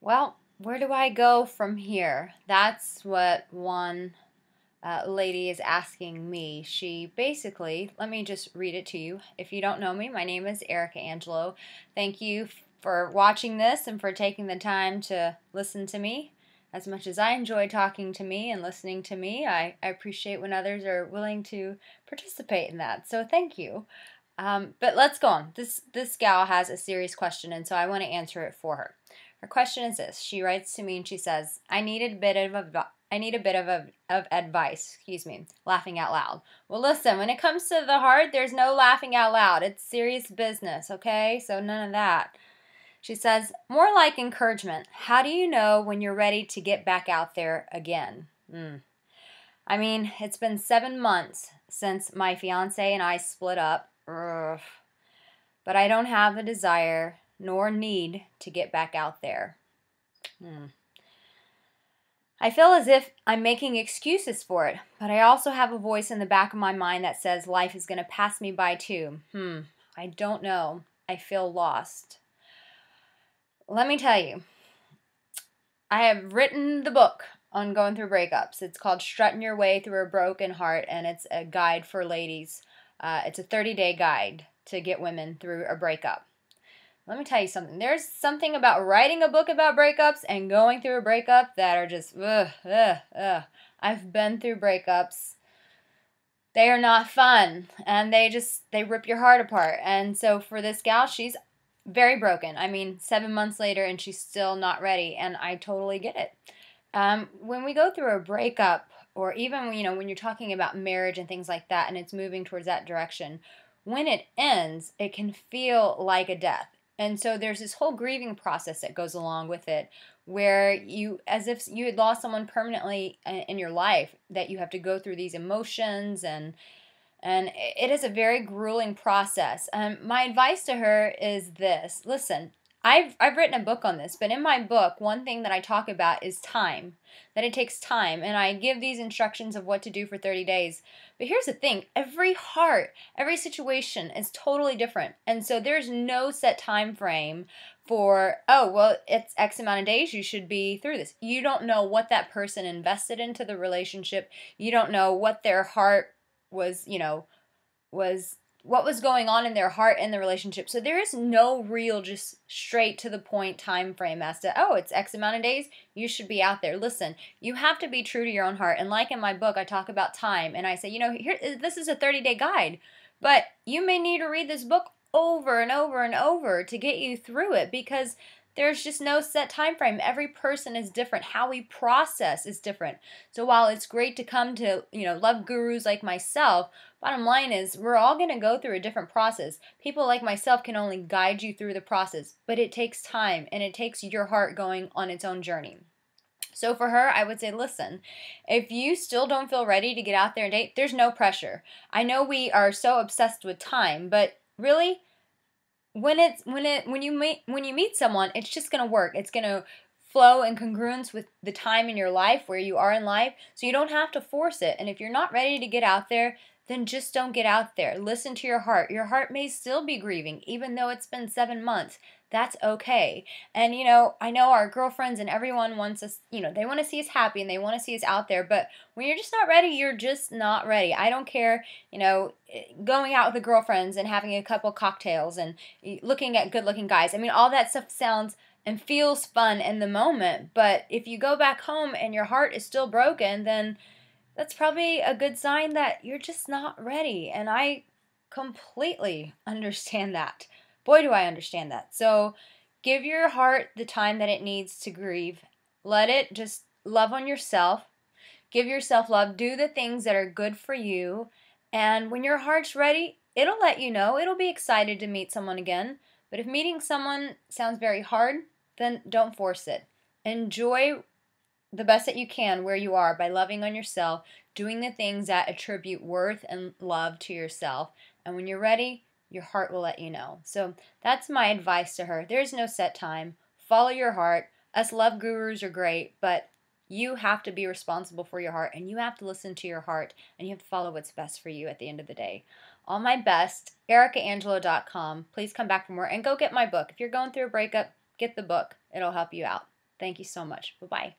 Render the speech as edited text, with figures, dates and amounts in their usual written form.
Well, where do I go from here? That's what one lady is asking me. She basically, let me just read it to you. If you don't know me, my name is Erica Angelo. Thank you for watching this and for taking the time to listen to me. As much as I enjoy talking to me and listening to me, I appreciate when others are willing to participate in that. So thank you. But let's go on. This gal has a serious question, and so I want to answer it for her. Her question is this. She writes to me and she says, I need a bit of advice, laughing out loud. Well, listen, when it comes to the heart, there's no laughing out loud. It's serious business, okay? So none of that. She says, more like encouragement. How do you know when you're ready to get back out there again? I mean, it's been 7 months since my fiance and I split up. Ugh. But I don't have the desire nor need to get back out there. I feel as if I'm making excuses for it, but I also have a voice in the back of my mind that says life is going to pass me by too. I don't know. I feel lost. Let me tell you, I have written the book on going through breakups. It's called Strutting Your Way Through a Broken Heart, and it's a guide for ladies. It's a 30-day guide to get women through a breakup. Let me tell you something. There's something about writing a book about breakups and going through a breakup that are just, I've been through breakups. They are not fun, and they rip your heart apart. And so for this gal, she's very broken. I mean, 7 months later, and she's still not ready, and I totally get it. When we go through a breakup, or even, when you're talking about marriage and things like that, and it's moving towards that direction, when it ends, it can feel like a death. And so there's this whole grieving process that goes along with it, where as if you had lost someone permanently in your life, that you have to go through these emotions, and it is a very grueling process. My advice to her is this. Listen, I've written a book on this, but in my book, one thing that I talk about is time, that it takes time, and I give these instructions of what to do for 30 days. But here's the thing, every heart, every situation is totally different, and so there's no set time frame for, oh, well, it's X amount of days, you should be through this. You don't know what that person invested into the relationship. You don't know what their heart was, what was going on in their heart and the relationship. So there is no real just straight to the point time frame as to, oh, it's X amount of days, you should be out there. Listen, you have to be true to your own heart. And like in my book, I talk about time, and I say, here, this is a 30-day guide, but you may need to read this book over and over and over to get you through it, because there's just no set time frame. Every person is different. How we process is different. So while it's great to come to, love gurus like myself, bottom line is we're all going to go through a different process. People like myself can only guide you through the process, but it takes time, and it takes your heart going on its own journey. So for her, I would say, listen, if you still don't feel ready to get out there and date, there's no pressure. I know we are so obsessed with time, but really, when you meet someone, it's just going to work. It's going to flow in congruence with the time in your life, where you are in life, so you don't have to force it. And if you're not ready to get out there, then just don't get out there. Listen to your heart. Your heart may still be grieving, even though it's been 7 months. That's okay. And, I know our girlfriends and everyone wants us, they want to see us happy, and they want to see us out there. But when you're just not ready, you're just not ready. I don't care, going out with the girlfriends and having a couple cocktails and looking at good-looking guys. I mean, all that stuff sounds and feels fun in the moment. But if you go back home and your heart is still broken, then that's probably a good sign that you're just not ready. And I completely understand that. Boy, do I understand that. So give your heart the time that it needs to grieve. Let it just love on yourself. Give yourself love. Do the things that are good for you. And when your heart's ready, it'll let you know. It'll be excited to meet someone again. But if meeting someone sounds very hard, then don't force it. Enjoy the best that you can where you are by loving on yourself, doing the things that attribute worth and love to yourself. And when you're ready, your heart will let you know. So that's my advice to her. There's no set time. Follow your heart. Us love gurus are great, but you have to be responsible for your heart, and you have to listen to your heart, and you have to follow what's best for you at the end of the day. All my best, ericaangelo.com. Please come back for more, and go get my book. If you're going through a breakup, get the book. It'll help you out. Thank you so much. Bye-bye.